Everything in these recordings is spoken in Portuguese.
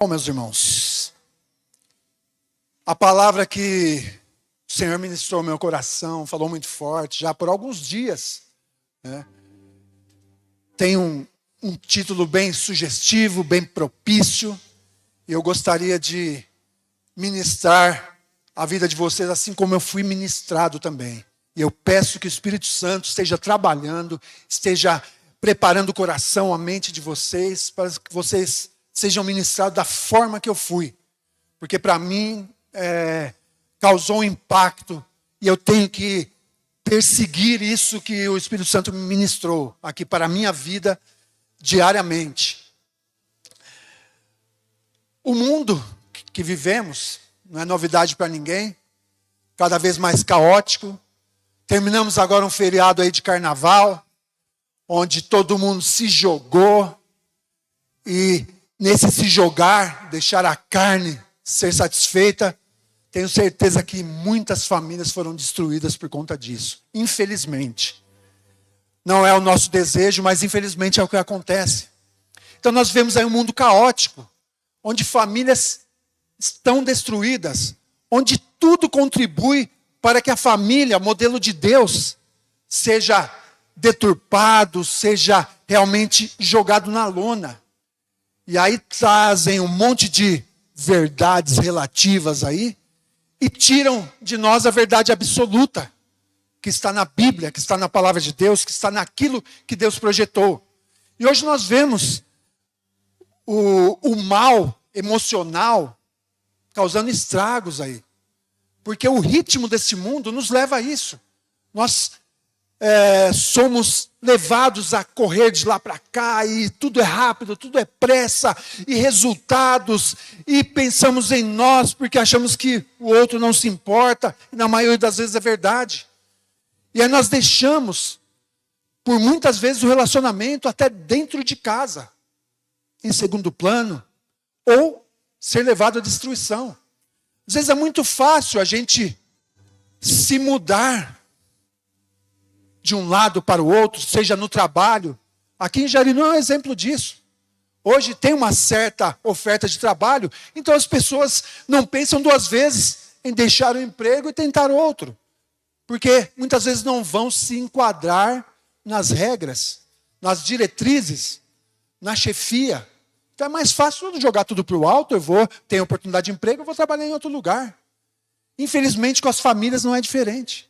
Bom, meus irmãos, a palavra que o Senhor ministrou ao meu coração, falou muito forte, já por alguns dias, né? Tem um título bem sugestivo, bem propício, e eu gostaria de ministrar a vida de vocês assim como eu fui ministrado também. E eu peço que o Espírito Santo esteja trabalhando, esteja preparando o coração, a mente de vocês, para que vocês sejam ministrados da forma que eu fui. Porque para mim causou um impacto e eu tenho que perseguir isso que o Espírito Santo me ministrou aqui para a minha vida diariamente. O mundo que vivemos não é novidade para ninguém, cada vez mais caótico. Terminamos agora um feriado aí de carnaval, onde todo mundo se jogou e nesse se jogar, deixar a carne ser satisfeita, tenho certeza que muitas famílias foram destruídas por conta disso. Infelizmente. Não é o nosso desejo, mas infelizmente é o que acontece. Então nós vemos aí um mundo caótico, onde famílias estão destruídas, onde tudo contribui para que a família, modelo de Deus, seja deturpado, seja realmente jogado na lona. E aí trazem um monte de verdades relativas aí e tiram de nós a verdade absoluta que está na Bíblia, que está na palavra de Deus, que está naquilo que Deus projetou. E hoje nós vemos o mal emocional causando estragos aí. Porque o ritmo desse mundo nos leva a isso. Nós somos levados a correr de lá para cá e tudo é rápido, tudo é pressa e resultados e pensamos em nós porque achamos que o outro não se importa e na maioria das vezes é verdade. E aí nós deixamos por muitas vezes o relacionamento até dentro de casa em segundo plano ou ser levado à destruição. Às vezes é muito fácil a gente se mudar de um lado para o outro, seja no trabalho. Aqui em Jarinu é um exemplo disso. Hoje tem uma certa oferta de trabalho, então as pessoas não pensam duas vezes em deixar o emprego e tentar outro. Porque muitas vezes não vão se enquadrar nas regras, nas diretrizes, na chefia. Então é mais fácil jogar tudo para o alto, tenho oportunidade de emprego, eu vou trabalhar em outro lugar. Infelizmente com as famílias não é diferente.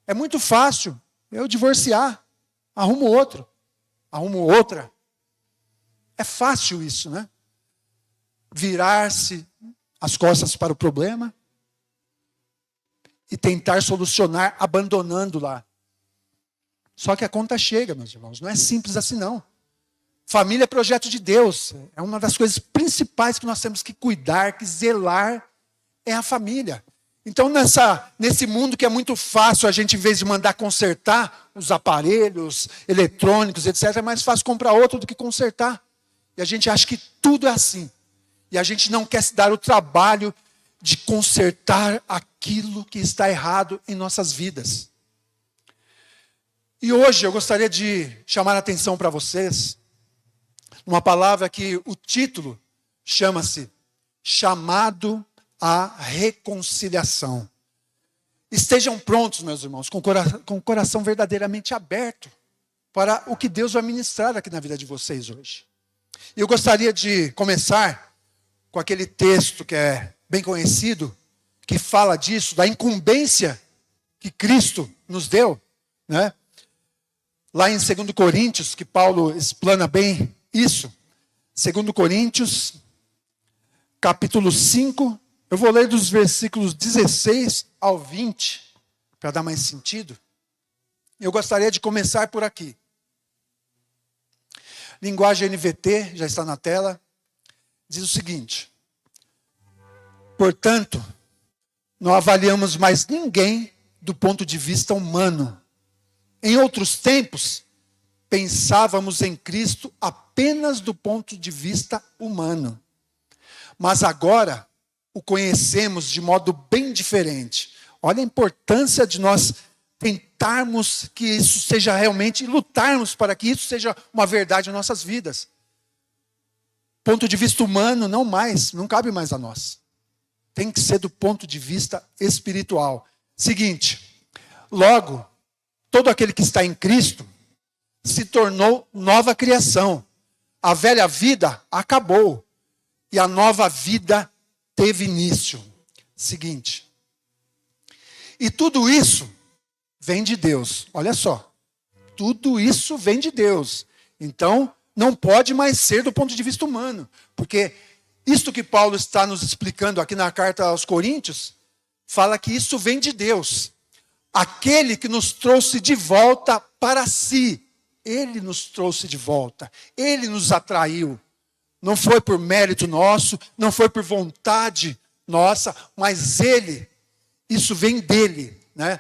É muito fácil eu divorciar, arrumo outro, arrumo outra. É fácil isso, né? Virar-se as costas para o problema e tentar solucionar abandonando lá. Só que a conta chega, meus irmãos, não é simples assim não. Família é projeto de Deus, é uma das coisas principais que nós temos que cuidar, que zelar, é a família. Então, nesse mundo que é muito fácil, a gente, em vez de mandar consertar os aparelhos eletrônicos, etc., é mais fácil comprar outro do que consertar. E a gente acha que tudo é assim. E a gente não quer se dar o trabalho de consertar aquilo que está errado em nossas vidas. E hoje eu gostaria de chamar a atenção para vocês, uma palavra que o título chama-se Chamado à reconciliação. Estejam prontos, meus irmãos, com o coração verdadeiramente aberto para o que Deus vai ministrar aqui na vida de vocês hoje. E eu gostaria de começar com aquele texto que é bem conhecido, que fala disso, da incumbência que Cristo nos deu, né? Lá em 2 Coríntios, que Paulo explana bem isso. 2 Coríntios, capítulo 5, eu vou ler dos versículos 16 ao 20, para dar mais sentido. Eu gostaria de começar por aqui. Linguagem NVT, já está na tela, diz o seguinte: portanto, não avaliamos mais ninguém do ponto de vista humano. Em outros tempos, pensávamos em Cristo apenas do ponto de vista humano. Mas agora o conhecemos de modo bem diferente. Olha a importância de nós tentarmos que isso seja realmente, lutarmos para que isso seja uma verdade em nossas vidas. ponto de vista humano, não cabe mais a nós. Tem que ser do ponto de vista espiritual. Seguinte, logo, todo aquele que está em Cristo se tornou nova criação. A velha vida acabou e a nova vida teve início. Seguinte, e tudo isso vem de Deus. Olha só, tudo isso vem de Deus. Então, não pode mais ser do ponto de vista humano, porque isto que Paulo está nos explicando aqui na carta aos Coríntios, fala que isso vem de Deus. Aquele que nos trouxe de volta para si. Ele nos trouxe de volta. Ele nos atraiu. Não foi por mérito nosso, não foi por vontade nossa, mas isso vem dele, né?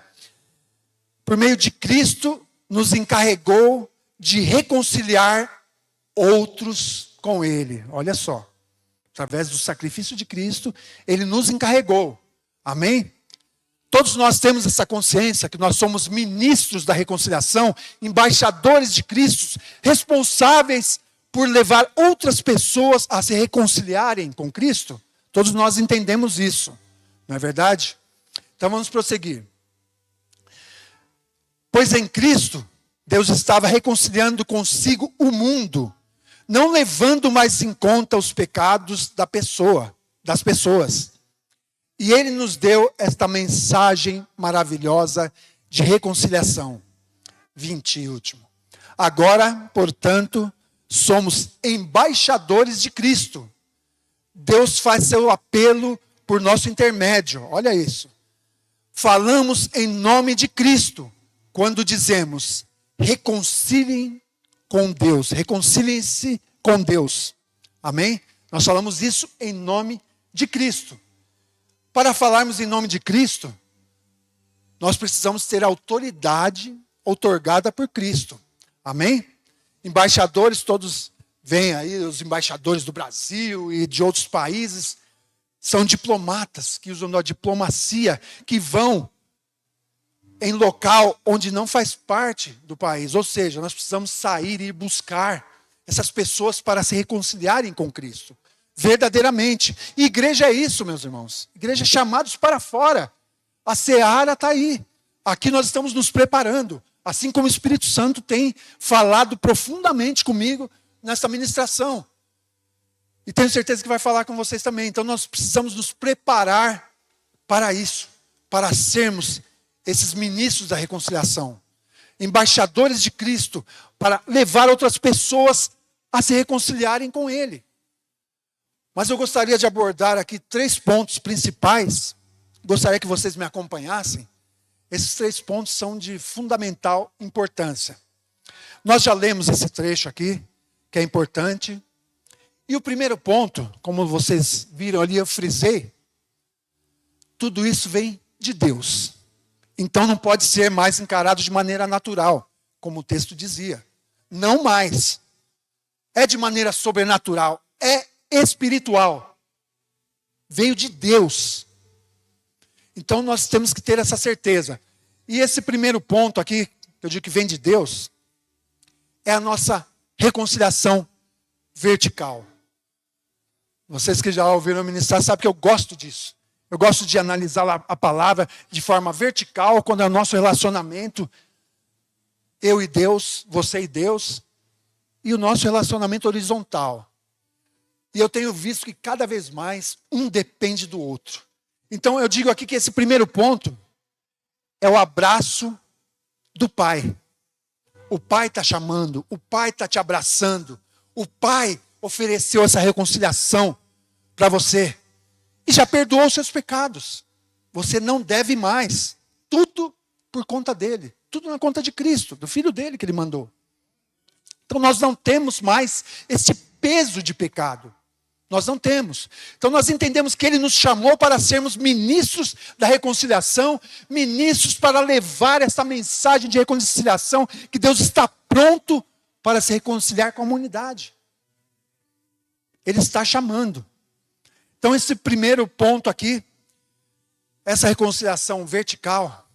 Por meio de Cristo, nos encarregou de reconciliar outros com ele. Olha só. Através do sacrifício de Cristo, ele nos encarregou. Amém? Todos nós temos essa consciência que nós somos ministros da reconciliação, embaixadores de Cristo, responsáveis por levar outras pessoas a se reconciliarem com Cristo. Todos nós entendemos isso, não é verdade? Então vamos prosseguir. Pois em Cristo, Deus estava reconciliando consigo o mundo, não levando mais em conta os pecados das pessoas. E ele nos deu esta mensagem maravilhosa de reconciliação. 20 e último. Agora, portanto, somos embaixadores de Cristo. Deus faz seu apelo por nosso intermédio. Olha isso. Falamos em nome de Cristo quando dizemos: reconciliem com Deus. Reconciliem-se com Deus. Amém? Nós falamos isso em nome de Cristo. Para falarmos em nome de Cristo, nós precisamos ter autoridade outorgada por Cristo. Amém? Embaixadores, todos vêm aí, os embaixadores do Brasil e de outros países, são diplomatas que usam da diplomacia, que vão em local onde não faz parte do país. Ou seja, nós precisamos sair e buscar essas pessoas para se reconciliarem com Cristo. Verdadeiramente. E igreja é isso, meus irmãos. Igreja é chamados para fora. A seara está aí. Aqui nós estamos nos preparando. Assim como o Espírito Santo tem falado profundamente comigo nesta ministração. E tenho certeza que vai falar com vocês também. Então nós precisamos nos preparar para isso. Para sermos esses ministros da reconciliação. Embaixadores de Cristo. Para levar outras pessoas a se reconciliarem com Ele. Mas eu gostaria de abordar aqui 3 pontos principais. Gostaria que vocês me acompanhassem. Esses 3 pontos são de fundamental importância. Nós já lemos esse trecho aqui, que é importante. E o primeiro ponto, como vocês viram ali, eu frisei. Tudo isso vem de Deus. Então não pode ser mais encarado de maneira natural, como o texto dizia. Não mais. É de maneira sobrenatural. É espiritual. Veio de Deus. Então nós temos que ter essa certeza. E esse primeiro ponto aqui, que eu digo que vem de Deus, é a nossa reconciliação vertical. Vocês que já ouviram ministrar sabem que eu gosto disso. Eu gosto de analisar a palavra de forma vertical, quando é o nosso relacionamento, eu e Deus, você e Deus, e o nosso relacionamento horizontal. E eu tenho visto que cada vez mais um depende do outro. Então eu digo aqui que esse primeiro ponto é o abraço do Pai. O Pai está chamando, o Pai está te abraçando. O Pai ofereceu essa reconciliação para você. E já perdoou os seus pecados. Você não deve mais. Tudo por conta dele. Tudo na conta de Cristo, do Filho dele que ele mandou. Então nós não temos mais esse peso de pecado. Nós não temos. Então nós entendemos que ele nos chamou para sermos ministros da reconciliação, ministros para levar essa mensagem de reconciliação, que Deus está pronto para se reconciliar com a humanidade. Ele está chamando. Então esse primeiro ponto aqui, essa reconciliação vertical,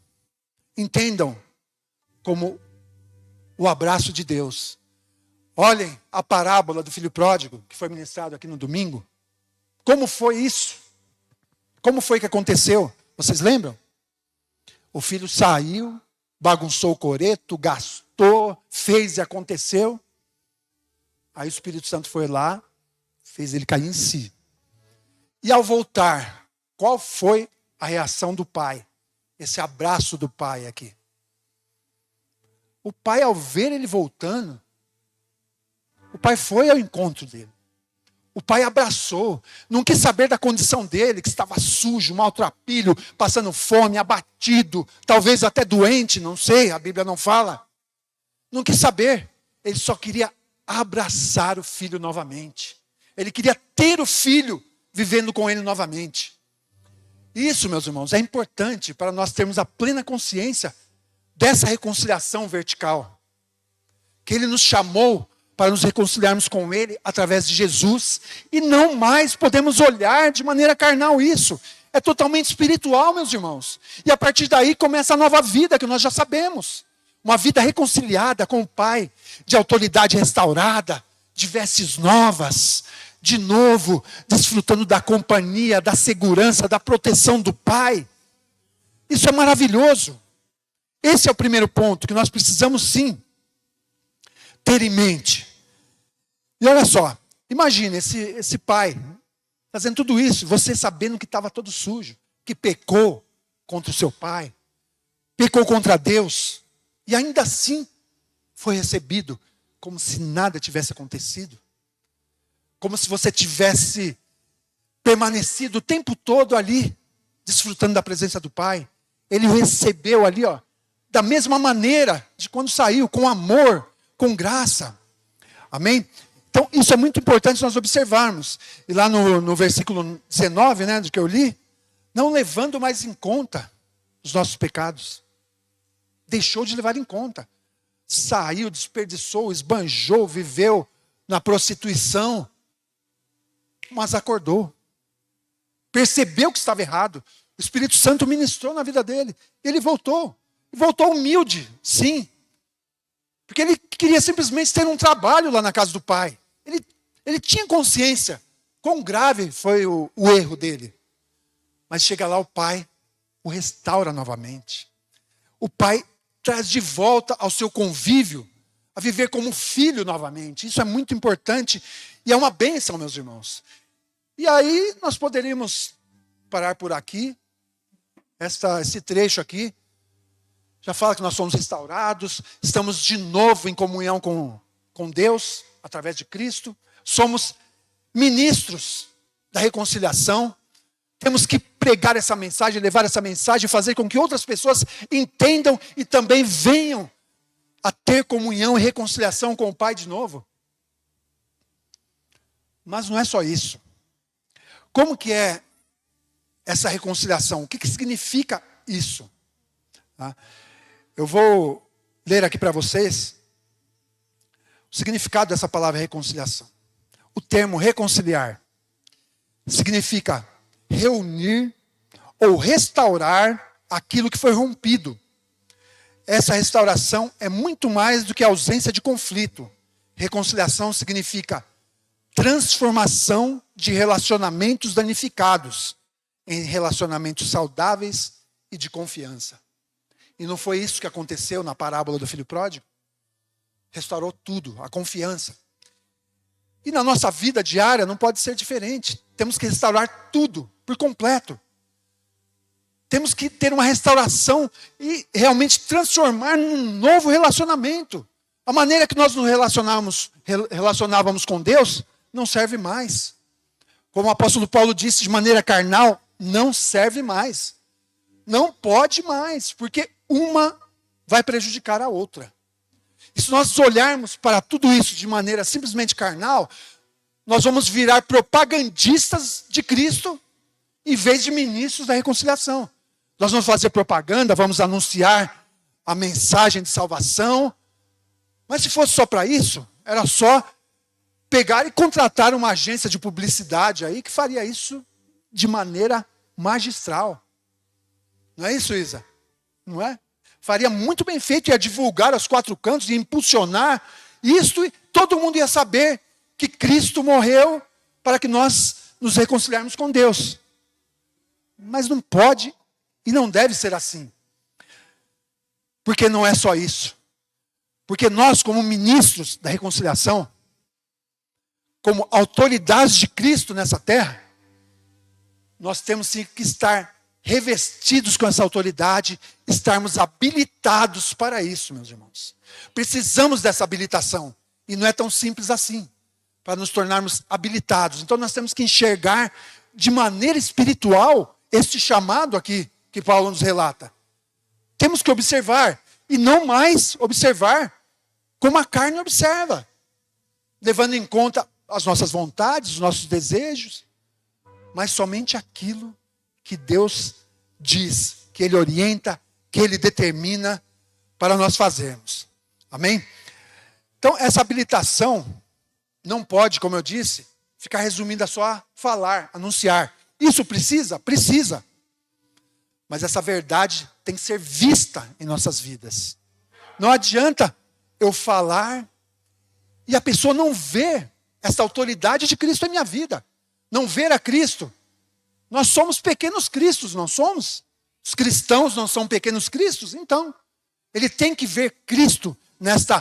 entendam como o abraço de Deus. Olhem a parábola do filho pródigo, que foi ministrado aqui no domingo. Como foi isso? Como foi que aconteceu? Vocês lembram? O filho saiu, bagunçou o coreto, gastou, fez e aconteceu. Aí o Espírito Santo foi lá, fez ele cair em si. E ao voltar, qual foi a reação do pai? Esse abraço do pai aqui. O pai, ao ver ele voltando, o pai foi ao encontro dele. O pai abraçou, não quis saber da condição dele, que estava sujo, maltrapilho, passando fome, abatido, talvez até doente, não sei, a Bíblia não fala. Não quis saber, ele só queria abraçar o filho novamente. Ele queria ter o filho vivendo com ele novamente. Isso, meus irmãos, é importante para nós termos a plena consciência dessa reconciliação vertical. Que ele nos chamou para nos reconciliarmos com ele através de Jesus. E não mais podemos olhar de maneira carnal isso. É totalmente espiritual, meus irmãos. E a partir daí começa a nova vida que nós já sabemos. Uma vida reconciliada com o Pai, de autoridade restaurada, de vestes novas, de novo, desfrutando da companhia, da segurança, da proteção do Pai. Isso é maravilhoso. Esse é o primeiro ponto que nós precisamos sim ter em mente. E olha só, imagine esse pai fazendo tudo isso, você sabendo que estava todo sujo, que pecou contra o seu pai, pecou contra Deus, e ainda assim foi recebido como se nada tivesse acontecido. Como se você tivesse permanecido o tempo todo ali, desfrutando da presença do Pai. Ele o recebeu ali, ó, da mesma maneira de quando saiu, com amor, com graça. Amém? Então, isso é muito importante nós observarmos. E lá no versículo 19, né, do que eu li, não levando mais em conta os nossos pecados. Deixou de levar em conta. Saiu, desperdiçou, esbanjou, viveu na prostituição. Mas acordou. Percebeu que estava errado. O Espírito Santo ministrou na vida dele. Ele voltou. E voltou humilde, sim. Porque ele queria simplesmente ter um trabalho lá na casa do pai. Ele tinha consciência. Quão grave foi o erro dele. Mas chega lá o pai, o restaura novamente. O pai traz de volta ao seu convívio, a viver como filho novamente. Isso é muito importante e é uma bênção, meus irmãos. E aí nós poderíamos parar por aqui. Esse trecho aqui já fala que nós somos restaurados, estamos de novo em comunhão com Deus, através de Cristo. Somos ministros da reconciliação. Temos que pregar essa mensagem, levar essa mensagem, fazer com que outras pessoas entendam e também venham a ter comunhão e reconciliação com o Pai de novo. Mas não é só isso. Como que é essa reconciliação? O que significa isso? Tá? Eu vou ler aqui para vocês o significado dessa palavra reconciliação. O termo reconciliar significa reunir ou restaurar aquilo que foi rompido. Essa restauração é muito mais do que a ausência de conflito. Reconciliação significa transformação de relacionamentos danificados em relacionamentos saudáveis e de confiança. E não foi isso que aconteceu na parábola do filho pródigo? Restaurou tudo, a confiança. E na nossa vida diária não pode ser diferente. Temos que restaurar tudo, por completo. Temos que ter uma restauração e realmente transformar num novo relacionamento. A maneira que nós nos relacionávamos com Deus não serve mais. Como o apóstolo Paulo disse, de maneira carnal, não serve mais. Não pode mais, porque uma vai prejudicar a outra. E se nós olharmos para tudo isso de maneira simplesmente carnal, nós vamos virar propagandistas de Cristo em vez de ministros da reconciliação. Nós vamos fazer propaganda, vamos anunciar a mensagem de salvação. Mas se fosse só para isso, era só pegar e contratar uma agência de publicidade aí que faria isso de maneira magistral. Não é isso, Isa? Não é? Faria muito bem feito, ia divulgar aos quatro cantos, ia impulsionar isto, e todo mundo ia saber que Cristo morreu para que nós nos reconciliarmos com Deus. Mas não pode e não deve ser assim. Porque não é só isso. Porque nós, como ministros da reconciliação, como autoridades de Cristo nessa terra, nós temos sim que estar revestidos com essa autoridade, estarmos habilitados para isso, meus irmãos. Precisamos dessa habilitação. E não é tão simples assim, para nos tornarmos habilitados. Então nós temos que enxergar de maneira espiritual este chamado aqui que Paulo nos relata. Temos que observar, e não mais observar como a carne observa, levando em conta as nossas vontades, os nossos desejos, mas somente aquilo que Deus diz, que Ele orienta, que Ele determina para nós fazermos. Amém? Então, essa habilitação não pode, como eu disse, ficar resumida só a falar, anunciar. Isso precisa? Precisa. Mas essa verdade tem que ser vista em nossas vidas. Não adianta eu falar e a pessoa não ver essa autoridade de Cristo em minha vida. Não ver a Cristo. Nós somos pequenos cristos, não somos? Os cristãos não são pequenos cristos? Então, ele tem que ver Cristo nesta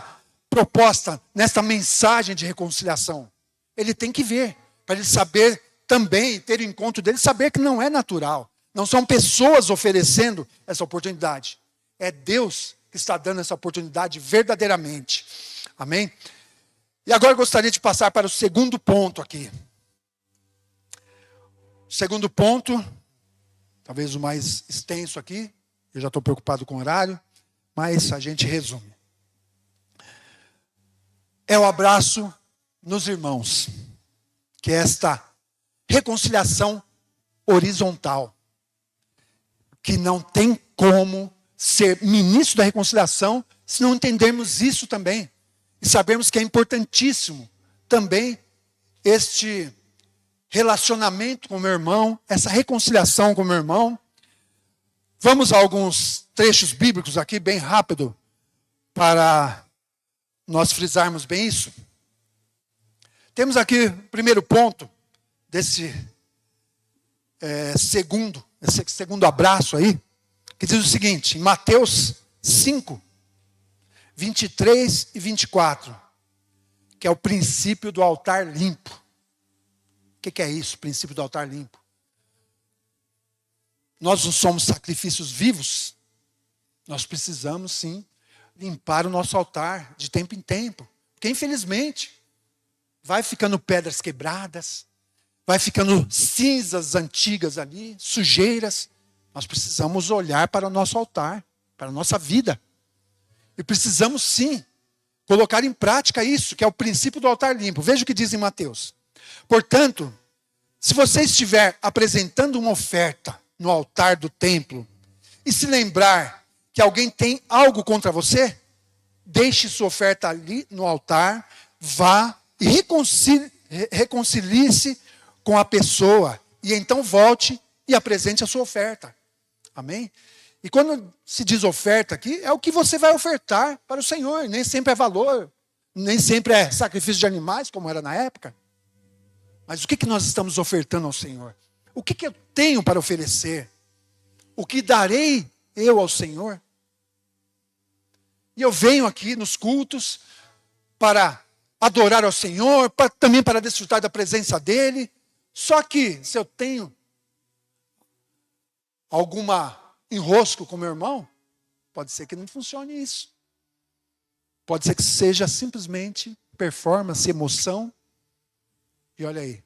proposta, nesta mensagem de reconciliação. Ele tem que ver, para ele saber também, ter o encontro dele, saber que não é natural. Não são pessoas oferecendo essa oportunidade. É Deus que está dando essa oportunidade verdadeiramente. Amém? E agora eu gostaria de passar para o segundo ponto aqui. O segundo ponto, talvez o mais extenso aqui, eu já estou preocupado com o horário, mas a gente resume. É o abraço nos irmãos, que é esta reconciliação horizontal, que não tem como ser ministro da reconciliação se não entendermos isso também. E sabemos que é importantíssimo também este relacionamento com o meu irmão, essa reconciliação com o meu irmão. Vamos a alguns trechos bíblicos aqui, bem rápido, para nós frisarmos bem isso. Temos aqui o primeiro ponto desse segundo abraço aí, que diz o seguinte, em Mateus 5, 23 e 24, que é o princípio do altar limpo. O que é isso, o princípio do altar limpo? Nós não somos sacrifícios vivos, nós precisamos sim limpar o nosso altar de tempo em tempo, porque infelizmente vai ficando pedras quebradas, vai ficando cinzas antigas ali, sujeiras. Nós precisamos olhar para o nosso altar, para a nossa vida. E precisamos sim colocar em prática isso, que é o princípio do altar limpo. Veja o que diz em Mateus. Portanto, se você estiver apresentando uma oferta no altar do templo e se lembrar que alguém tem algo contra você, deixe sua oferta ali no altar, vá e reconcilie-se com a pessoa e então volte e apresente a sua oferta. Amém? E quando se diz oferta aqui, é o que você vai ofertar para o Senhor. Nem sempre é valor, nem sempre é sacrifício de animais, como era na época. Mas o que nós estamos ofertando ao Senhor? O que eu tenho para oferecer? O que darei eu ao Senhor? E eu venho aqui nos cultos para adorar ao Senhor, também para desfrutar da presença dEle. Só que, se eu tenho alguma enrosco com meu irmão, pode ser que não funcione isso. Pode ser que seja simplesmente performance, emoção. E olha aí,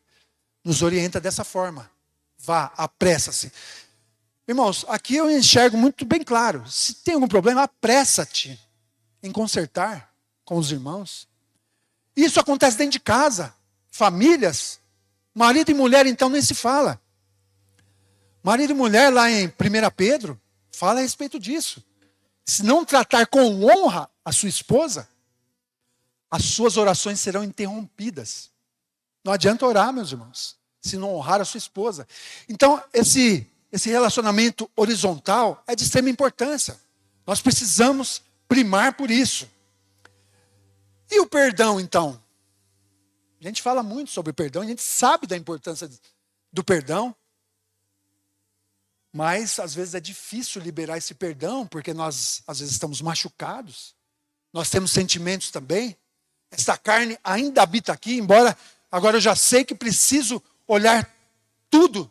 nos orienta dessa forma. Vá, apressa-se. Irmãos, aqui eu enxergo muito bem claro. Se tem algum problema, apressa-te em consertar com os irmãos. Isso acontece dentro de casa. Famílias, marido e mulher então nem se fala. Marido e mulher lá em 1 Pedro, fala a respeito disso. Se não tratar com honra a sua esposa, as suas orações serão interrompidas. Não adianta orar, meus irmãos, se não honrar a sua esposa. Então, esse relacionamento horizontal é de extrema importância. Nós precisamos primar por isso. E o perdão, então? A gente fala muito sobre perdão, a gente sabe da importância do perdão, mas às vezes é difícil liberar esse perdão, porque nós às vezes estamos machucados, nós temos sentimentos também. Essa carne ainda habita aqui, embora agora eu já sei que preciso olhar tudo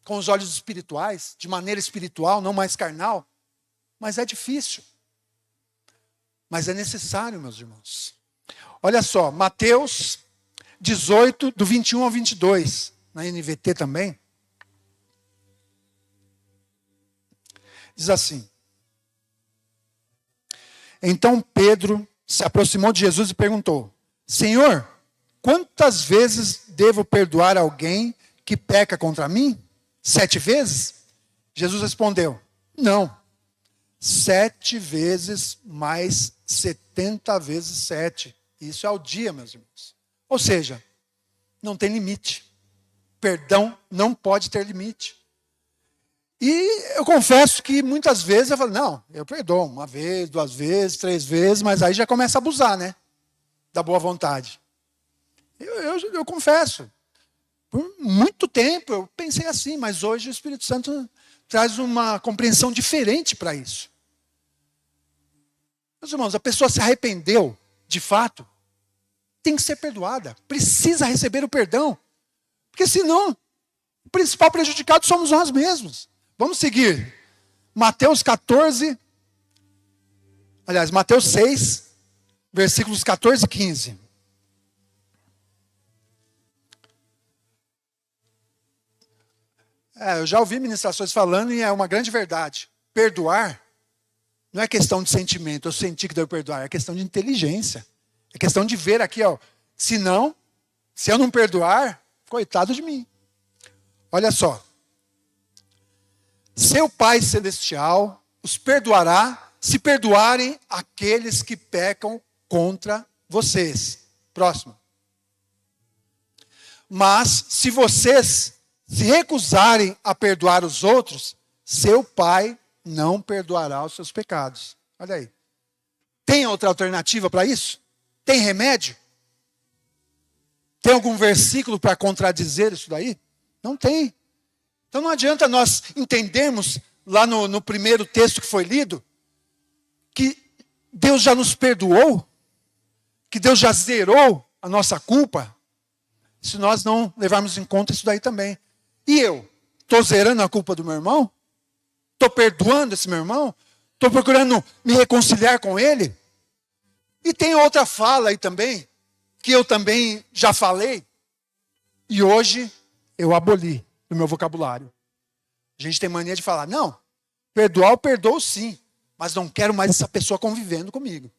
com os olhos espirituais, de maneira espiritual, não mais carnal, mas é difícil. Mas é necessário, meus irmãos. Olha só, Mateus 18, do 21 ao 22, na NVT também. Diz assim: Então Pedro se aproximou de Jesus e perguntou: Senhor, quantas vezes devo perdoar alguém que peca contra mim? 7 vezes? Jesus respondeu: Não, 7 vezes mais 70 vezes 7. Isso é ao dia, meus irmãos. Ou seja, não tem limite. Perdão não pode ter limite. E eu confesso que muitas vezes eu falo, não, eu perdoo 1 vez, 2 vezes, 3 vezes, mas aí já começa a abusar, né? Da boa vontade. Eu confesso. Por muito tempo eu pensei assim, mas hoje o Espírito Santo traz uma compreensão diferente para isso. Meus irmãos, a pessoa se arrependeu, de fato, tem que ser perdoada. Precisa receber o perdão. Porque senão, o principal prejudicado somos nós mesmos. Vamos seguir. Mateus 6, versículos 14 e 15. Eu já ouvi ministrações falando e é uma grande verdade. Perdoar não é questão de sentimento, eu senti que devo perdoar, é questão de inteligência. É questão de ver aqui, se eu não perdoar, coitado de mim. Olha só. Seu Pai Celestial os perdoará se perdoarem aqueles que pecam contra vocês. Próximo. Mas se vocês se recusarem a perdoar os outros, seu Pai não perdoará os seus pecados. Olha aí. Tem outra alternativa para isso? Tem remédio? Tem algum versículo para contradizer isso daí? Não tem. Então não adianta nós entendermos, lá no primeiro texto que foi lido, que Deus já nos perdoou, que Deus já zerou a nossa culpa, se nós não levarmos em conta isso daí também. E eu? Estou zerando a culpa do meu irmão? Estou perdoando esse meu irmão? Estou procurando me reconciliar com ele? E tem outra fala aí também, que eu também já falei, e hoje eu aboli do meu vocabulário. A gente tem mania de falar, não, perdoar eu perdoo sim, mas não quero mais essa pessoa convivendo comigo.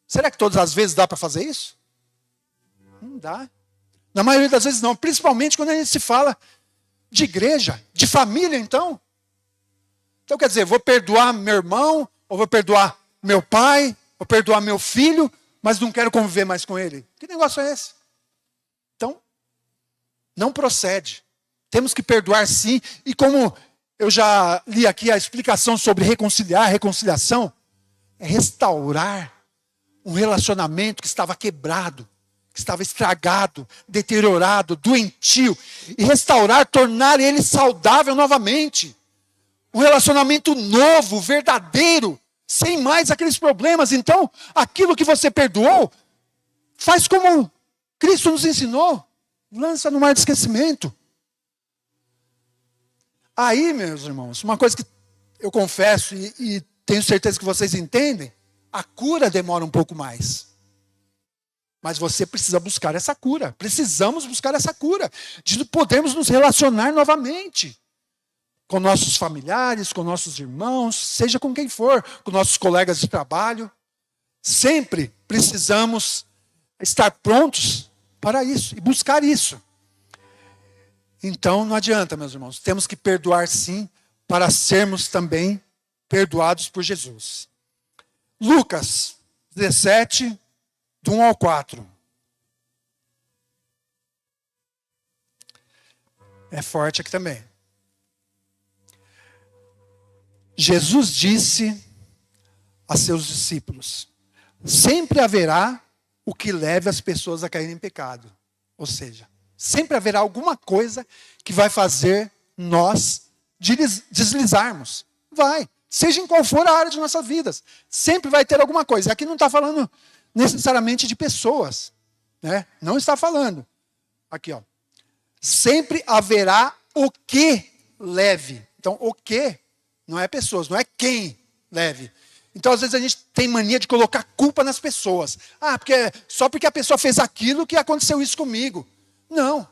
Será que todas as vezes dá para fazer isso? Não dá. Na maioria das vezes não, principalmente quando a gente se fala de igreja, de família então. Então quer dizer, vou perdoar meu irmão, ou vou perdoar meu pai, vou perdoar meu filho, mas não quero conviver mais com ele. Que negócio é esse? Então, não procede. Temos que perdoar sim, e como eu já li aqui a explicação sobre reconciliação, é restaurar um relacionamento que estava quebrado, que estava estragado, deteriorado, doentio, e restaurar, tornar ele saudável novamente. Um relacionamento novo, verdadeiro, sem mais aqueles problemas. Então, aquilo que você perdoou, faz como Cristo nos ensinou, lança no mar de esquecimento. Aí, meus irmãos, uma coisa que eu confesso e tenho certeza que vocês entendem, a cura demora um pouco mais. Mas você precisa buscar essa cura. Precisamos buscar essa cura. De podermos nos relacionar novamente. Com nossos familiares, com nossos irmãos, seja com quem for, com nossos colegas de trabalho. Sempre precisamos estar prontos para isso e buscar isso. Então não adianta, meus irmãos. Temos que perdoar sim, para sermos também perdoados por Jesus. Lucas 17, do 1 ao 4. É forte aqui também. Jesus disse a seus discípulos: sempre haverá o que leve as pessoas a caírem em pecado. Ou seja, sempre haverá alguma coisa que vai fazer nós deslizarmos. Vai. Seja em qual for a área de nossas vidas. Sempre vai ter alguma coisa. Aqui não está falando necessariamente de pessoas. Né? Não está falando. Aqui, ó. Sempre haverá o que leve. Então, o que não é pessoas, não é quem leve. Então, às vezes, a gente tem mania de colocar culpa nas pessoas. Só porque a pessoa fez aquilo que aconteceu isso comigo. Não.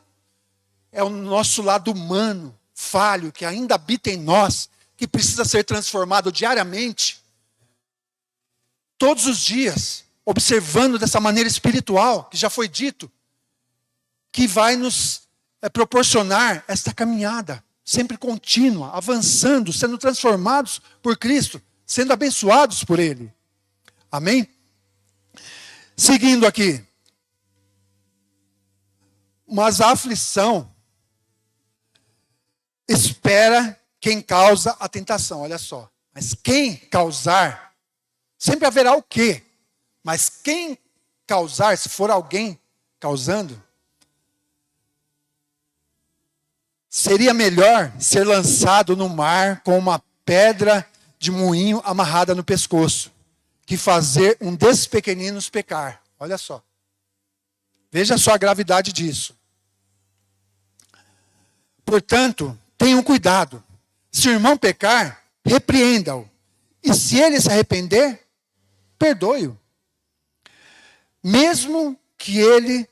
É o nosso lado humano, falho, que ainda habita em nós, que precisa ser transformado diariamente, todos os dias, observando dessa maneira espiritual, que já foi dito, que vai nos proporcionar esta caminhada, sempre contínua, avançando, sendo transformados por Cristo, sendo abençoados por Ele. Amém? Seguindo aqui. Mas a aflição espera quem causa a tentação. Olha só. Mas quem causar, sempre haverá o quê? Mas quem causar, se for alguém causando, seria melhor ser lançado no mar com uma pedra de moinho amarrada no pescoço, que fazer um desses pequeninos pecar. Olha só. Veja só a gravidade disso. Portanto, tenham cuidado. Se o irmão pecar, repreenda-o. E se ele se arrepender, perdoe-o. Mesmo que ele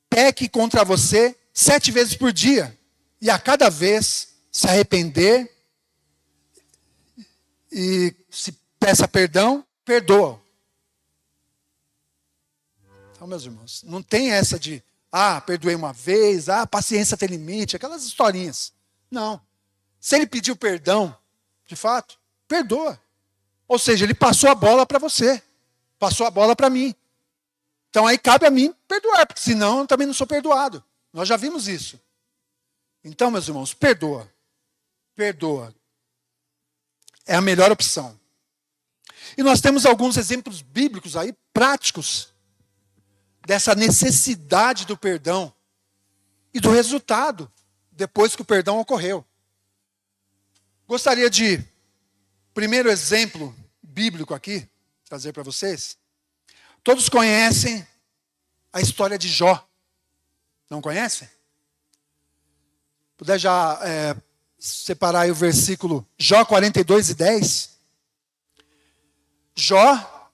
peque contra você 7 vezes por dia, e a cada vez se arrepender e se peça perdão, perdoa. Então, meus irmãos, não tem essa de, perdoei uma vez, paciência tem limite, aquelas historinhas. Não. Se ele pediu perdão, de fato, perdoa. Ou seja, ele passou a bola para você, passou a bola para mim. Então aí cabe a mim perdoar, porque senão eu também não sou perdoado. Nós já vimos isso. Então, meus irmãos, perdoa. Perdoa. É a melhor opção. E nós temos alguns exemplos bíblicos aí, práticos, dessa necessidade do perdão e do resultado depois que o perdão ocorreu. Gostaria de, primeiro exemplo bíblico aqui, trazer para vocês. Todos conhecem a história de Jó. Não conhecem? Puder já separar aí o versículo Jó 42:10. Jó,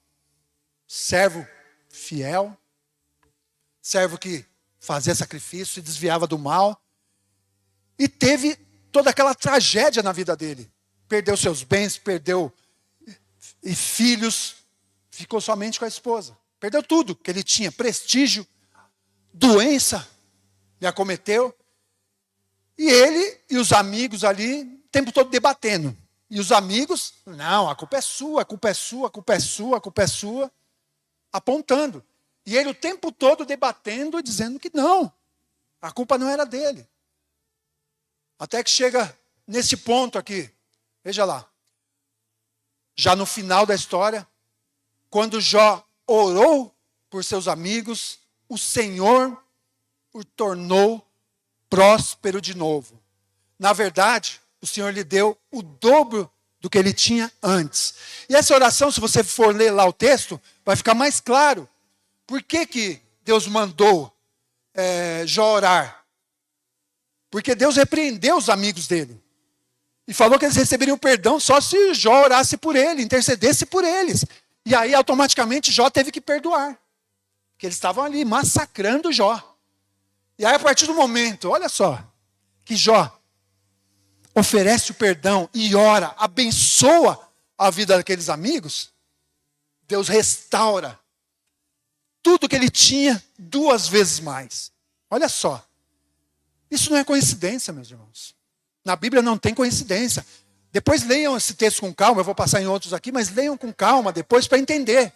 servo fiel, servo que fazia sacrifício, se desviava do mal, e teve toda aquela tragédia na vida dele. Perdeu seus bens, perdeu filhos, ficou somente com a esposa. Perdeu tudo que ele tinha, prestígio, doença, lhe acometeu. E ele e os amigos ali, o tempo todo debatendo. E os amigos, não, a culpa é sua, a culpa é sua, a culpa é sua, a culpa é sua, apontando. E ele o tempo todo debatendo e dizendo que não, a culpa não era dele. Até que chega nesse ponto aqui, veja lá. Já no final da história, quando Jó orou por seus amigos, o Senhor o tornou próspero de novo. Na verdade, o Senhor lhe deu o dobro do que ele tinha antes. E essa oração, se você for ler lá o texto, vai ficar mais claro. Por que Deus mandou Jó orar? Porque Deus repreendeu os amigos dele. E falou que eles receberiam perdão só se Jó orasse por ele, intercedesse por eles. E aí, automaticamente, Jó teve que perdoar. Porque eles estavam ali massacrando Jó. E aí, a partir do momento, olha só, que Jó oferece o perdão e ora, abençoa a vida daqueles amigos, Deus restaura tudo que ele tinha 2 vezes mais. Olha só. Isso não é coincidência, meus irmãos. Na Bíblia não tem coincidência. Depois leiam esse texto com calma, eu vou passar em outros aqui, mas leiam com calma depois para entender.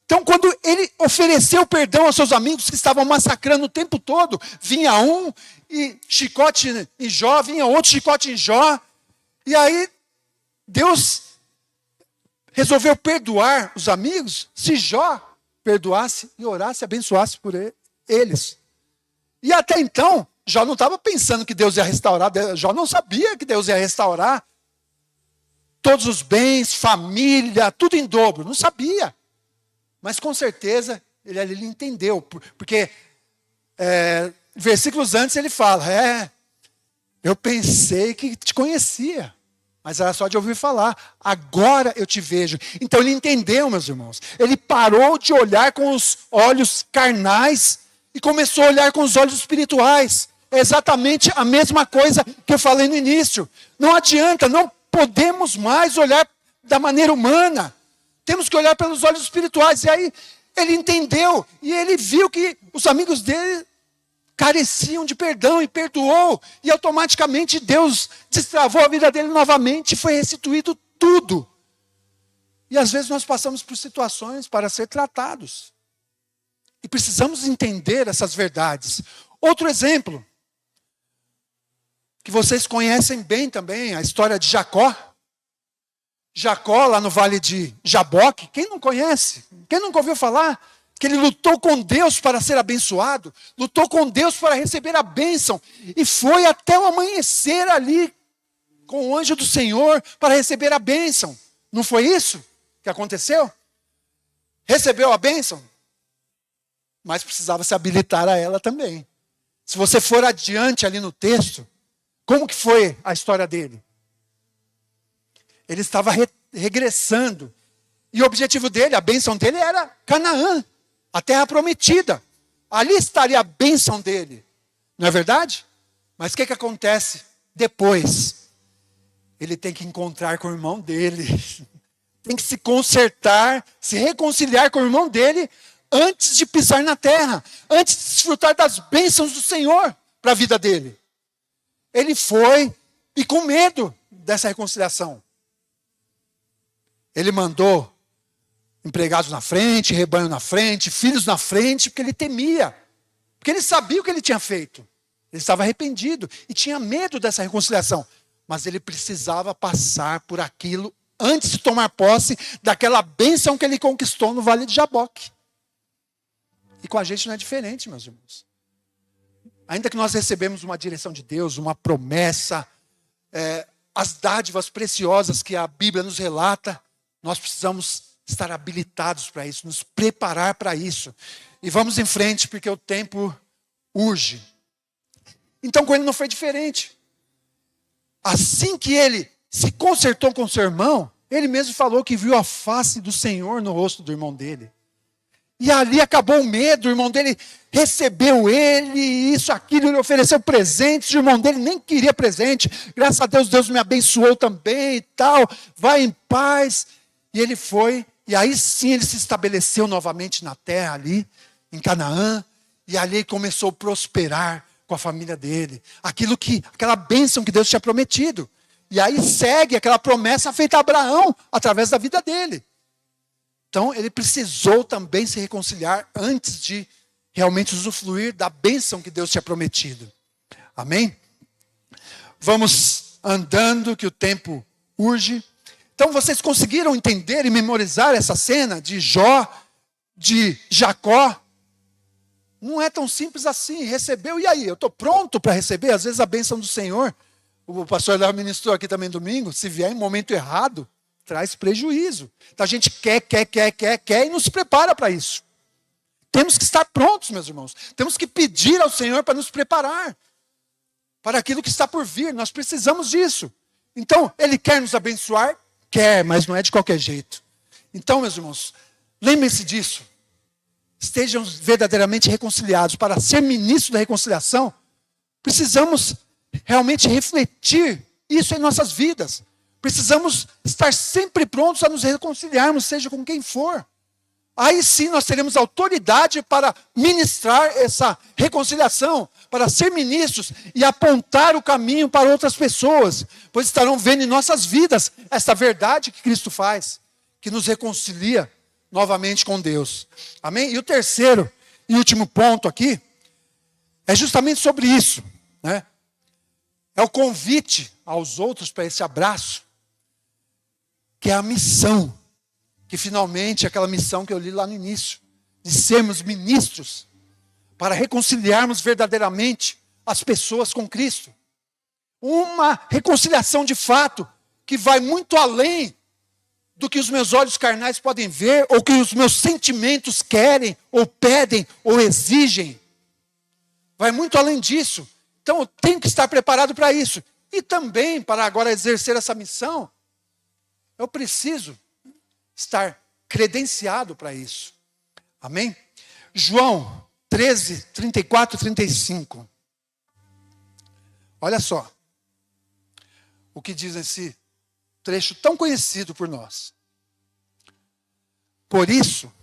Então, quando ele ofereceu perdão aos seus amigos que estavam massacrando o tempo todo, vinha um e chicote em Jó, vinha outro chicote em Jó, e aí Deus resolveu perdoar os amigos se Jó perdoasse e orasse, abençoasse por eles. E até então, Jó não estava pensando que Deus ia restaurar, Jó não sabia que Deus ia restaurar todos os bens, família, tudo em dobro, não sabia. Mas com certeza ele entendeu, porque versículos antes ele fala, eu pensei que te conhecia, mas era só de ouvir falar, agora eu te vejo. Então ele entendeu, meus irmãos, ele parou de olhar com os olhos carnais e começou a olhar com os olhos espirituais. É exatamente a mesma coisa que eu falei no início. Não adianta, não podemos mais olhar da maneira humana. Temos que olhar pelos olhos espirituais. E aí ele entendeu e ele viu que os amigos dele careciam de perdão e perdoou. E automaticamente Deus destravou a vida dele novamente e foi restituído tudo. E às vezes nós passamos por situações para ser tratados. E precisamos entender essas verdades. Outro exemplo, que vocês conhecem bem também, a história de Jacó. Jacó, lá no vale de Jaboque, quem não conhece? Quem nunca ouviu falar? Que ele lutou com Deus para ser abençoado, lutou com Deus para receber a bênção, e foi até o amanhecer ali, com o anjo do Senhor, para receber a bênção. Não foi isso que aconteceu? Recebeu a bênção, mas precisava se habilitar a ela também. Se você for adiante ali no texto, como que foi a história dele? Ele estava regressando. E o objetivo dele, a bênção dele era Canaã, a terra prometida. Ali estaria a bênção dele. Não é verdade? Mas o que acontece depois? Ele tem que encontrar com o irmão dele. Tem que se consertar, se reconciliar com o irmão dele antes de pisar na terra. Antes de desfrutar das bênçãos do Senhor para a vida dele. Ele foi e com medo dessa reconciliação. Ele mandou empregados na frente, rebanho na frente, filhos na frente, porque ele temia. Porque ele sabia o que ele tinha feito. Ele estava arrependido e tinha medo dessa reconciliação. Mas ele precisava passar por aquilo antes de tomar posse daquela bênção que ele conquistou no Vale de Jaboque. E com a gente não é diferente, meus irmãos. Ainda que nós recebemos uma direção de Deus, uma promessa, as dádivas preciosas que a Bíblia nos relata, nós precisamos estar habilitados para isso, nos preparar para isso. E vamos em frente, porque o tempo urge. Então com ele não foi diferente. Assim que ele se consertou com seu irmão, ele mesmo falou que viu a face do Senhor no rosto do irmão dele. E ali acabou o medo, o irmão dele recebeu ele, isso, aquilo, ele ofereceu presentes, o irmão dele nem queria presente. Graças a Deus, Deus me abençoou também e tal, vai em paz. E ele foi, e aí sim ele se estabeleceu novamente na terra ali, em Canaã, e ali ele começou a prosperar com a família dele. Aquela bênção que Deus tinha prometido. E aí segue aquela promessa feita a Abraão, através da vida dele. Então, ele precisou também se reconciliar antes de realmente usufruir da bênção que Deus tinha prometido. Amém? Vamos andando, que o tempo urge. Então, vocês conseguiram entender e memorizar essa cena de Jó, de Jacó? Não é tão simples assim. Recebeu, e aí? Eu estou pronto para receber, às vezes, a bênção do Senhor. O pastor Léo ministrou aqui também domingo. Se vier em momento errado, traz prejuízo. Então a gente quer e não se prepara para isso. Temos que estar prontos, meus irmãos. Temos que pedir ao Senhor para nos preparar para aquilo que está por vir. Nós precisamos disso. Então, Ele quer nos abençoar? Quer, mas não é de qualquer jeito. Então, meus irmãos, lembrem-se disso. Estejam verdadeiramente reconciliados. Para ser ministro da reconciliação, precisamos realmente refletir isso em nossas vidas. Precisamos estar sempre prontos a nos reconciliarmos, seja com quem for. Aí sim nós teremos autoridade para ministrar essa reconciliação, para ser ministros e apontar o caminho para outras pessoas, pois estarão vendo em nossas vidas essa verdade que Cristo faz, que nos reconcilia novamente com Deus. Amém? E o terceiro e último ponto aqui é justamente sobre isso, né? É o convite aos outros para esse abraço, que é a missão que finalmente aquela missão que eu li lá no início, de sermos ministros, para reconciliarmos verdadeiramente as pessoas com Cristo. Uma reconciliação de fato, que vai muito além do que os meus olhos carnais podem ver, ou que os meus sentimentos querem, ou pedem, ou exigem. Vai muito além disso. Então eu tenho que estar preparado para isso. E também, para agora exercer essa missão, eu preciso estar credenciado para isso. Amém? João 13, 34 e 35. Olha só o que diz esse trecho tão conhecido por nós. Por isso,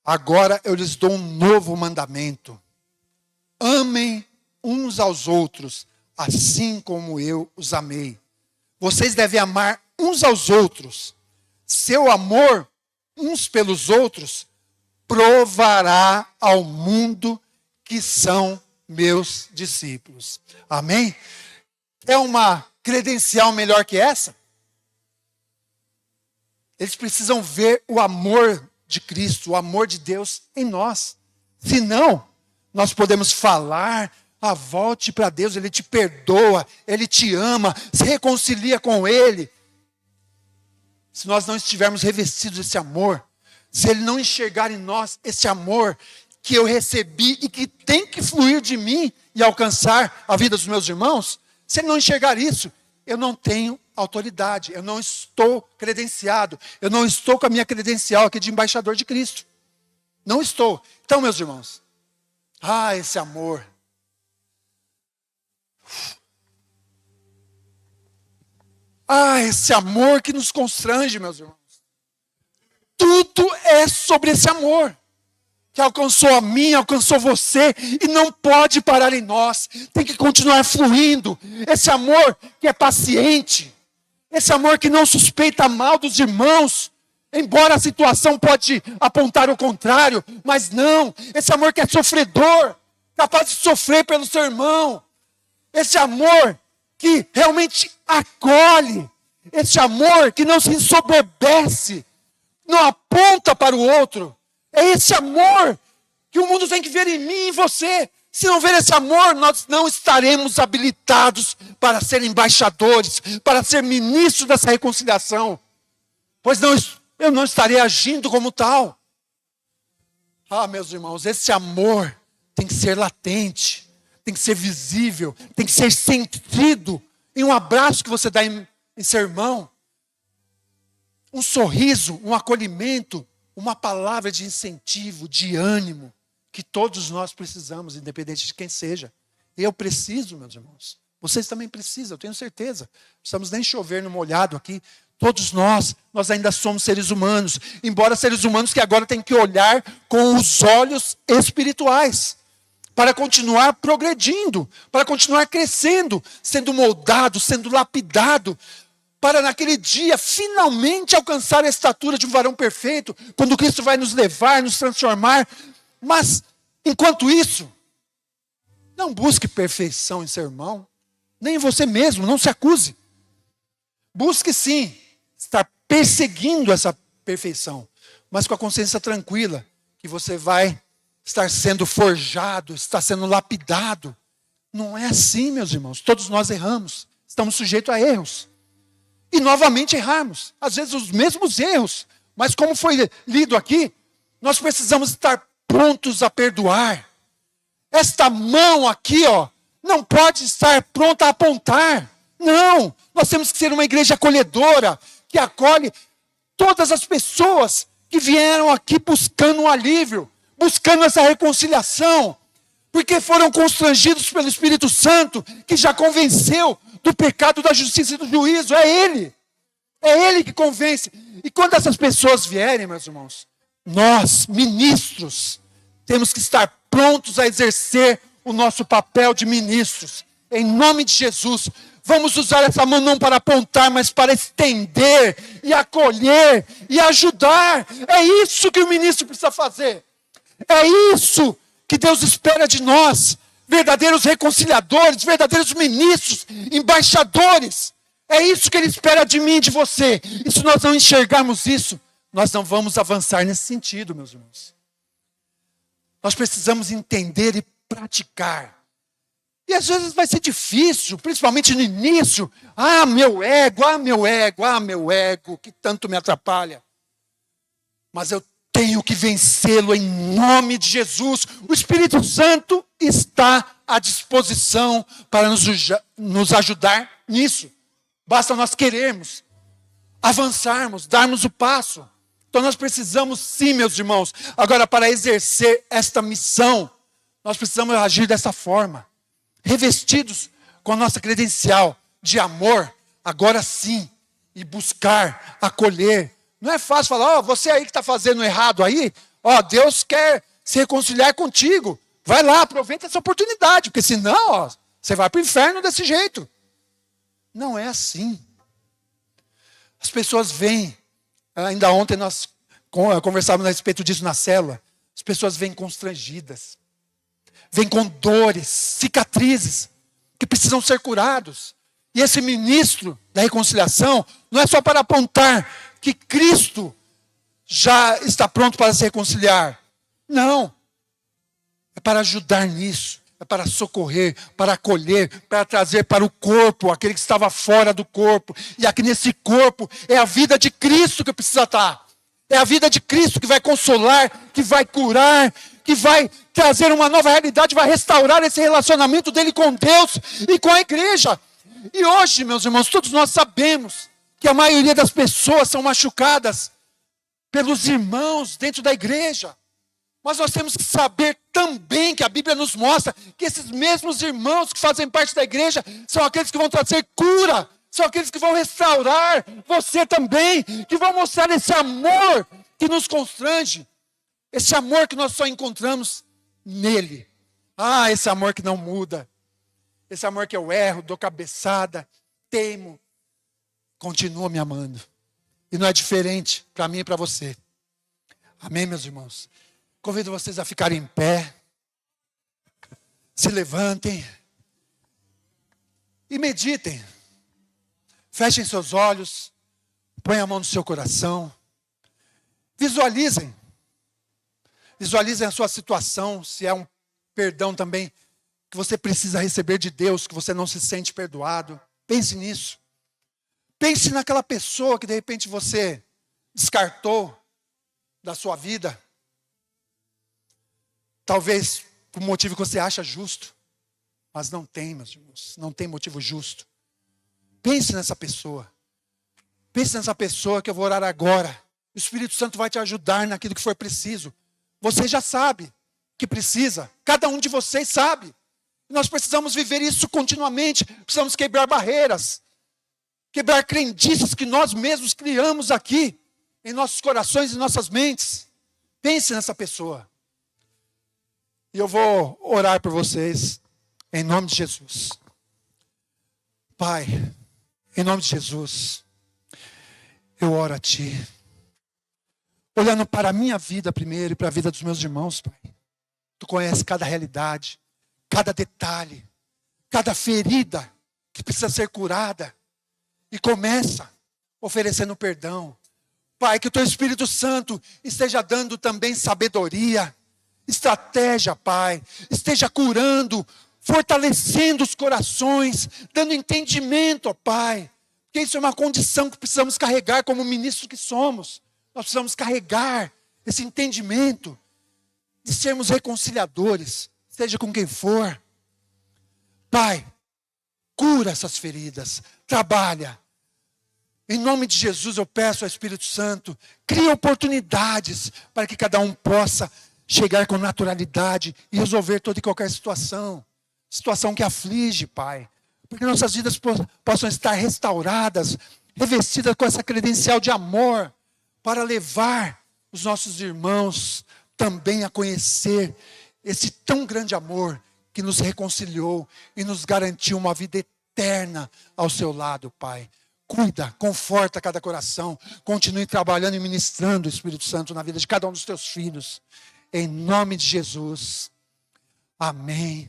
agora eu lhes dou um novo mandamento. Amem uns aos outros, assim como eu os amei. Vocês devem amar uns aos outros. Seu amor uns pelos outros provará ao mundo que são meus discípulos. Amém? É uma credencial melhor que essa? Eles precisam ver o amor de Cristo, o amor de Deus em nós. Senão, nós podemos falar, volte para Deus, Ele te perdoa, Ele te ama, se reconcilia com Ele. Se nós não estivermos revestidos desse amor, se Ele não enxergar em nós esse amor que eu recebi e que tem que fluir de mim e alcançar a vida dos meus irmãos, se Ele não enxergar isso, eu não tenho autoridade, eu não estou credenciado, eu não estou com a minha credencial aqui de embaixador de Cristo. Não estou. Então, meus irmãos, esse amor. Esse amor que nos constrange, meus irmãos. Tudo é sobre esse amor que alcançou a mim, alcançou você, e não pode parar em nós, tem que continuar fluindo. Esse amor que é paciente, esse amor que não suspeita mal dos irmãos, embora a situação pode apontar o contrário, mas não, esse amor que é sofredor, capaz de sofrer pelo seu irmão, esse amor que realmente acolhe, esse amor que não se ensoberbece, não aponta para o outro. É esse amor que o mundo tem que ver em mim e em você. Se não ver esse amor, nós não estaremos habilitados para ser embaixadores, para ser ministros dessa reconciliação. Pois não, eu não estarei agindo como tal. Meus irmãos, esse amor tem que ser latente, tem que ser visível, tem que ser sentido em um abraço que você dá em seu irmão. Um sorriso, um acolhimento, uma palavra de incentivo, de ânimo, que todos nós precisamos, independente de quem seja. Eu preciso, meus irmãos. Vocês também precisam, eu tenho certeza. Não precisamos nem chover no molhado aqui. Todos nós ainda somos seres humanos. Embora seres humanos que agora têm que olhar com os olhos espirituais. Para continuar progredindo, para continuar crescendo, sendo moldado, sendo lapidado, para naquele dia finalmente alcançar a estatura de um varão perfeito, quando Cristo vai nos levar, nos transformar. Mas, enquanto isso, não busque perfeição em seu irmão, nem em você mesmo, não se acuse. Busque sim, estar perseguindo essa perfeição, mas com a consciência tranquila, que você vai estar sendo forjado, está sendo lapidado. Não é assim, meus irmãos. Todos nós erramos, estamos sujeitos a erros. E novamente errarmos, às vezes os mesmos erros, mas como foi lido aqui, nós precisamos estar prontos a perdoar. Esta mão aqui, não pode estar pronta a apontar. Não, nós temos que ser uma igreja acolhedora, que acolhe todas as pessoas que vieram aqui buscando um alívio, buscando essa reconciliação, porque foram constrangidos pelo Espírito Santo, que já convenceu do pecado, da justiça e do juízo. É Ele que convence. E quando essas pessoas vierem, meus irmãos, nós, ministros, temos que estar prontos a exercer o nosso papel de ministros. Em nome de Jesus, vamos usar essa mão não para apontar, mas para estender e acolher e ajudar. É isso que o ministro precisa fazer. É isso que Deus espera de nós. Verdadeiros reconciliadores, verdadeiros ministros, embaixadores. É isso que Ele espera de mim e de você. E se nós não enxergarmos isso, nós não vamos avançar nesse sentido, meus irmãos. Nós precisamos entender e praticar. E às vezes vai ser difícil, principalmente no início. Ah, meu ego, ah, meu ego, ah, meu ego, que tanto me atrapalha. Mas eu tenho que vencê-lo em nome de Jesus. O Espírito Santo está à disposição para nos ajudar nisso. Basta nós querermos, avançarmos, darmos o passo. Então nós precisamos sim, meus irmãos. Agora, para exercer esta missão, nós precisamos agir dessa forma. Revestidos com a nossa credencial de amor, agora sim, e buscar, acolher. Não é fácil falar, você aí que está fazendo errado aí, Deus quer se reconciliar contigo. Vai lá, aproveita essa oportunidade, porque senão, você vai para o inferno desse jeito. Não é assim. As pessoas vêm, ainda ontem nós conversávamos a respeito disso na célula, as pessoas vêm constrangidas. Vêm com dores, cicatrizes, que precisam ser curados. E esse ministro da reconciliação não é só para apontar que Cristo já está pronto para se reconciliar. Não. É para ajudar nisso. É para socorrer, para acolher, para trazer para o corpo aquele que estava fora do corpo. E aqui nesse corpo é a vida de Cristo que precisa estar. É a vida de Cristo que vai consolar, que vai curar, que vai trazer uma nova realidade, vai restaurar esse relacionamento dele com Deus e com a igreja. E hoje, meus irmãos, todos nós sabemos que a maioria das pessoas são machucadas pelos irmãos dentro da igreja. Mas nós temos que saber também que a Bíblia nos mostra que esses mesmos irmãos que fazem parte da igreja são aqueles que vão trazer cura, são aqueles que vão restaurar você também, que vão mostrar esse amor que nos constrange. Esse amor que nós só encontramos nele. Esse amor que não muda. Esse amor que eu erro, dou cabeçada, teimo. Continua me amando. E não é diferente para mim e para você. Amém, meus irmãos? Convido vocês a ficarem em pé. Se levantem. E meditem. Fechem seus olhos. Põem a mão no seu coração. Visualizem. Visualizem a sua situação, se é um perdão também que você precisa receber de Deus, que você não se sente perdoado. Pense nisso. Pense naquela pessoa que de repente você descartou da sua vida. Talvez por um motivo que você acha justo, mas não tem, meus irmãos, não tem motivo justo. Pense nessa pessoa. Pense nessa pessoa que eu vou orar agora. O Espírito Santo vai te ajudar naquilo que for preciso. Você já sabe que precisa. Cada um de vocês sabe. Nós precisamos viver isso continuamente. Precisamos quebrar barreiras. Quebrar crendices que nós mesmos criamos aqui. Em nossos corações e nossas mentes. Pense nessa pessoa. E eu vou orar por vocês. Em nome de Jesus. Pai, em nome de Jesus. Eu oro a Ti. Olhando para a minha vida primeiro e para a vida dos meus irmãos, Pai. Tu conheces cada realidade, cada detalhe, cada ferida que precisa ser curada. E começa oferecendo perdão. Pai, que o Teu Espírito Santo esteja dando também sabedoria, estratégia, Pai. Esteja curando, fortalecendo os corações, dando entendimento, ó Pai. Porque isso é uma condição que precisamos carregar como ministro que somos. Nós precisamos carregar esse entendimento de sermos reconciliadores, seja com quem for. Pai, cura essas feridas, trabalha. Em nome de Jesus eu peço ao Espírito Santo, cria oportunidades para que cada um possa chegar com naturalidade e resolver toda e qualquer situação que aflige, Pai. Porque nossas vidas possam estar restauradas, revestidas com essa credencial de amor, para levar os nossos irmãos também a conhecer esse tão grande amor que nos reconciliou e nos garantiu uma vida eterna ao seu lado, Pai. Cuida, conforta cada coração, continue trabalhando e ministrando o Espírito Santo na vida de cada um dos teus filhos. Em nome de Jesus. Amém.